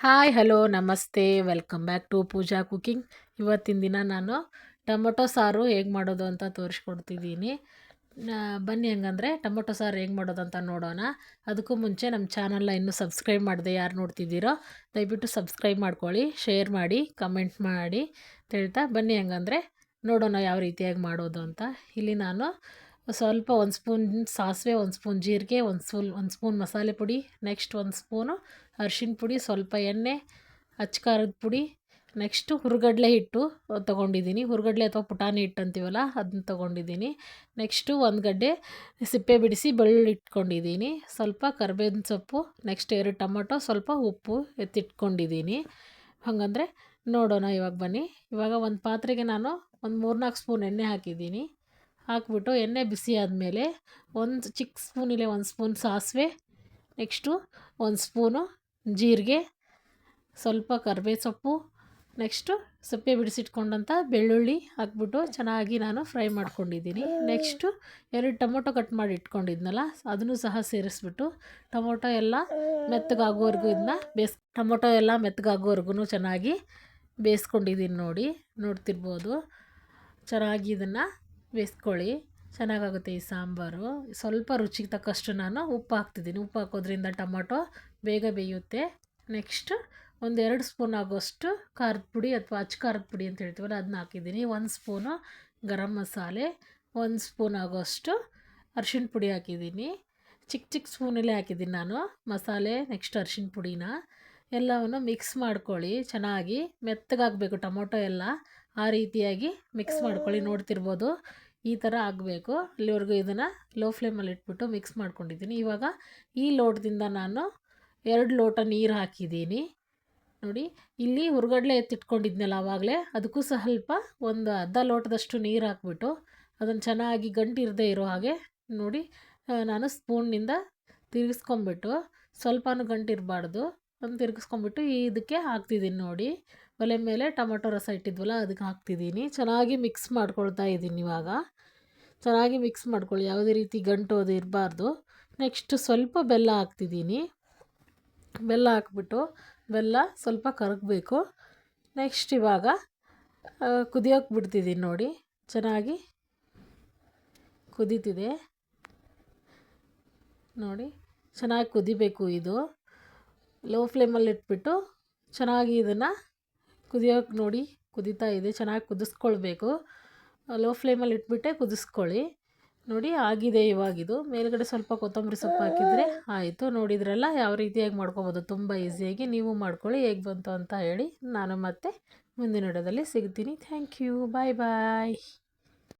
Hi hello ನಮಸ್ತೆ welcome back to Pooja cooking. ಇವತ್ತಿನ ದಿನ ನಾನು ಟೊಮೊಟೊ ಸಾರು ಹೇಗೆ ಮಾಡೋದು ಅಂತ ತೋರಿಸ್ಕೊಡ್ತಿದ್ದೀನಿ. ಬನ್ನಿ ಹಂಗಂದರೆ ಟೊಮೊಟೊ ಸಾರು ಹೇಗೆ ಮಾಡೋದು ಅಂತ ನೋಡೋಣ. ಅದಕ್ಕೂ ಮುಂಚೆ ನಮ್ಮ ಚಾನಲ್ನ ಇನ್ನೂ ಸಬ್ಸ್ಕ್ರೈಬ್ ಮಾಡಿದೆ ಯಾರು ನೋಡ್ತಿದ್ದೀರೋ ದಯವಿಟ್ಟು ಸಬ್ಸ್ಕ್ರೈಬ್ ಮಾಡ್ಕೊಳ್ಳಿ, ಶೇರ್ ಮಾಡಿ, ಕಮೆಂಟ್ ಮಾಡಿ ಹೇಳ್ತಾ ಬನ್ನಿ ಹಂಗಂದರೆ ನೋಡೋಣ ಯಾವ ರೀತಿಯಾಗಿ ಮಾಡೋದು ಅಂತ. ಇಲ್ಲಿ ನಾನು ಸ್ವಲ್ಪ ಒಂದು ಸ್ಪೂನ್ ಸಾಸಿವೆ, ಒಂದು ಸ್ಪೂನ್ ಜೀರಿಗೆ, ಒಂದು ಸ್ಪೂನ್ ಮಸಾಲೆ ಪುಡಿ, ನೆಕ್ಸ್ಟ್ ಒಂದು ಸ್ಪೂನು ಅರಿಶಿನ ಪುಡಿ, ಸ್ವಲ್ಪ ಎಣ್ಣೆ, ಖಾರದ ಪುಡಿ, ನೆಕ್ಸ್ಟು ಹುರ್ಗಡ್ಲೆ ಹಿಟ್ಟು ತೊಗೊಂಡಿದ್ದೀನಿ. ಹುರ್ಗಡ್ಲೆ ಅಥವಾ ಪುಟಾಣಿ ಹಿಟ್ಟು ಅಂತೀವಲ್ಲ ಅದನ್ನ ತೊಗೊಂಡಿದ್ದೀನಿ. ನೆಕ್ಸ್ಟು ಒಂದು ಗಡ್ಡೆ ಸಿಪ್ಪೆ ಬಿಡಿಸಿ ಬೆಳ್ಳುಳ್ಳಿ ಇಟ್ಕೊಂಡಿದ್ದೀನಿ, ಸ್ವಲ್ಪ ಕರಿಬೇವಿನ ಸೊಪ್ಪು, ನೆಕ್ಸ್ಟ್ 2 ಟೊಮೊಟೊ, ಸ್ವಲ್ಪ ಉಪ್ಪು ಎತ್ತಿಟ್ಕೊಂಡಿದ್ದೀನಿ. ಹಾಗಂದರೆ ನೋಡೋಣ ಇವಾಗ ಬನ್ನಿ. ಇವಾಗ ಒಂದು ಪಾತ್ರೆಗೆ ನಾನು ಒಂದು 3-4 ಸ್ಪೂನ್ ಎಣ್ಣೆ ಹಾಕಿದ್ದೀನಿ. ಹಾಕ್ಬಿಟ್ಟು ಎಣ್ಣೆ ಬಿಸಿ ಆದಮೇಲೆ ಒಂದು ಚಿಕ್ಕ ಸ್ಪೂನಿಗೆ 1 ಸ್ಪೂನ್ ಸಾಸಿವೆ, ನೆಕ್ಸ್ಟು 1 ಸ್ಪೂನು ಜೀರಿಗೆ, ಸ್ವಲ್ಪ ಕರಿಬೇವು ಸೊಪ್ಪು, ನೆಕ್ಸ್ಟು ಸೊಪ್ಪೆ ಬಿಡಿಸಿಟ್ಕೊಂಡಂಥ ಬೆಳ್ಳುಳ್ಳಿ ಹಾಕ್ಬಿಟ್ಟು ಚೆನ್ನಾಗಿ ನಾನು ಫ್ರೈ ಮಾಡ್ಕೊಂಡಿದ್ದೀನಿ. ನೆಕ್ಸ್ಟು 2 ಟೊಮೊಟೊ ಕಟ್ ಮಾಡಿ ಇಟ್ಕೊಂಡಿದ್ನಲ್ಲ ಅದನ್ನು ಸಹ ಸೇರಿಸ್ಬಿಟ್ಟು ಟೊಮೊಟೊ ಎಲ್ಲ ಮೆತ್ತಗಾಗೋವರೆಗೂ ಟೊಮೊಟೊ ಎಲ್ಲ ಮೆತ್ತಗಾಗೋವರೆಗೂ ಚೆನ್ನಾಗಿ ಬೇಯಿಸ್ಕೊಂಡಿದ್ದೀನಿ. ನೋಡ್ತಿರ್ಬೋದು. ಚೆನ್ನಾಗಿ ಇದನ್ನು ಬೇಯಿಸ್ಕೊಳ್ಳಿ, ಚೆನ್ನಾಗಾಗುತ್ತೆ ಈ ಸಾಂಬಾರು. ಸ್ವಲ್ಪ ರುಚಿಗೆ ತಕ್ಕಷ್ಟು ನಾನು ಉಪ್ಪು ಹಾಕ್ತಿದ್ದೀನಿ. ಉಪ್ಪು ಹಾಕೋದ್ರಿಂದ ಟೊಮೊಟೊ ಬೇಗ ಬೇಯುತ್ತೆ. ನೆಕ್ಸ್ಟ್ 1-2 ಸ್ಪೂನ್ ಆಗೋಷ್ಟು ಖಾರದ ಪುಡಿ ಅಥವಾ ಖಾರದ ಪುಡಿ ಅಂತ ಹೇಳ್ತೀವಲ್ಲ ಅದನ್ನ ಹಾಕಿದ್ದೀನಿ. 1 ಸ್ಪೂನು ಗರಂ ಮಸಾಲೆ, 1 ಸ್ಪೂನ್ ಆಗೋಷ್ಟು ಅರಿಶಿಣ ಪುಡಿ ಹಾಕಿದ್ದೀನಿ. ಚಿಕ್ಕ ಸ್ಪೂನಲ್ಲೇ ಹಾಕಿದ್ದೀನಿ ನಾನು ಮಸಾಲೆ, ನೆಕ್ಸ್ಟ್ ಅರಿಶಿಣ ಪುಡಿನ ಎಲ್ಲವನ್ನು ಮಿಕ್ಸ್ ಮಾಡ್ಕೊಳ್ಳಿ. ಚೆನ್ನಾಗಿ ಮೆತ್ತಗಾಗಬೇಕು ಟೊಮೊಟೊ ಎಲ್ಲ, ಆ ರೀತಿಯಾಗಿ ಮಿಕ್ಸ್ ಮಾಡ್ಕೊಳ್ಳಿ. ನೋಡ್ತಿರ್ಬೋದು ಈ ಥರ ಆಗಬೇಕು. ಅಲ್ಲಿವರೆಗೂ ಇದನ್ನು ಲೋ ಫ್ಲೇಮಲ್ಲಿ ಇಟ್ಬಿಟ್ಟು ಮಿಕ್ಸ್ ಮಾಡ್ಕೊಂಡಿದ್ದೀನಿ. ಇವಾಗ ಈ ಲೋಟದಿಂದ ನಾನು 2 ಲೋಟ ನೀರು ಹಾಕಿದ್ದೀನಿ. ನೋಡಿ, ಇಲ್ಲಿ ಹುರ್ಗಡ್ಲೆ ಎತ್ತಿಟ್ಕೊಂಡಿದ್ನಲ್ಲ ಆವಾಗಲೇ, ಅದಕ್ಕೂ ಸ್ವಲ್ಪ ಒಂದು ಅರ್ಧ ಲೋಟದಷ್ಟು ನೀರು ಹಾಕ್ಬಿಟ್ಟು ಅದನ್ನು ಚೆನ್ನಾಗಿ ಗಂಟಿರದೇ ಇರೋ ಹಾಗೆ ನೋಡಿ ನಾನು ಸ್ಪೂನ್ನಿಂದ ತಿರುಗಿಸ್ಕೊಂಬಿಟ್ಟು, ಸ್ವಲ್ಪನೂ ಗಂಟಿರಬಾರ್ದು, ಒಂದು ತಿರುಗಿಸ್ಕೊಂಬಿಟ್ಟು ಇದಕ್ಕೆ ಹಾಕ್ತಿದ್ದೀನಿ. ನೋಡಿ, ಒಲೆ ಮೇಲೆ ಟೊಮೊಟೊ ರಸ ಇಟ್ಟಿದ್ವಲ್ಲ ಅದಕ್ಕೆ ಹಾಕ್ತಿದ್ದೀನಿ. ಚೆನ್ನಾಗಿ ಮಿಕ್ಸ್ ಮಾಡ್ಕೊಳ್ತಾ ಇದ್ದೀನಿ. ಇವಾಗ ಚೆನ್ನಾಗಿ ಮಿಕ್ಸ್ ಮಾಡ್ಕೊಳ್ಳಿ, ಯಾವುದೇ ರೀತಿ ಗಂಟು ಅದು ಇರಬಾರ್ದು. ನೆಕ್ಸ್ಟ್ ಸ್ವಲ್ಪ ಬೆಲ್ಲ ಹಾಕ್ತಿದ್ದೀನಿ. ಬೆಲ್ಲ ಹಾಕ್ಬಿಟ್ಟು ಬೆಲ್ಲ ಸ್ವಲ್ಪ ಕರಗಬೇಕು. ನೆಕ್ಸ್ಟ್ ಇವಾಗ ಕುದಿಯೋಕೆ ಬಿಡ್ತಿದ್ದೀನಿ. ನೋಡಿ, ಚೆನ್ನಾಗಿ ಕುದೀತಿದೆ. ನೋಡಿ, ಚೆನ್ನಾಗಿ ಕುದಿಬೇಕು. ಇದು ಲೋ ಫ್ಲೇಮಲ್ಲಿ ಇಟ್ಬಿಟ್ಟು ಚೆನ್ನಾಗಿ ಇದನ್ನು ಕುದಿಯೋಕೆ ನೋಡಿ, ಕುದೀತಾ ಇದೆ. ಚೆನ್ನಾಗಿ ಕುದಿಸ್ಕೊಳ್ಬೇಕು. ಲೋ ಫ್ಲೇಮಲ್ಲಿ ಇಟ್ಬಿಟ್ಟೆ ಕುದಿಸ್ಕೊಳ್ಳಿ. ನೋಡಿ, ಆಗಿದೆ ಇವಾಗಿದು. ಮೇಲ್ಗಡೆ ಸ್ವಲ್ಪ ಕೊತ್ತಂಬರಿ ಸೊಪ್ಪು ಹಾಕಿದರೆ ಆಯಿತು. ನೋಡಿದ್ರಲ್ಲ ಯಾವ ರೀತಿಯಾಗಿ ಮಾಡ್ಕೊಬೋದು, ತುಂಬ ಈಸಿಯಾಗಿ. ನೀವು ಮಾಡ್ಕೊಳ್ಳಿ, ಹೇಗೆ ಬಂತು ಅಂತ ಹೇಳಿ. ನಾನು ಮತ್ತೆ ಮುಂದಿನ ವಿಡಿಯೋದಲ್ಲಿ ಸಿಗ್ತೀನಿ. Thank you, bye bye.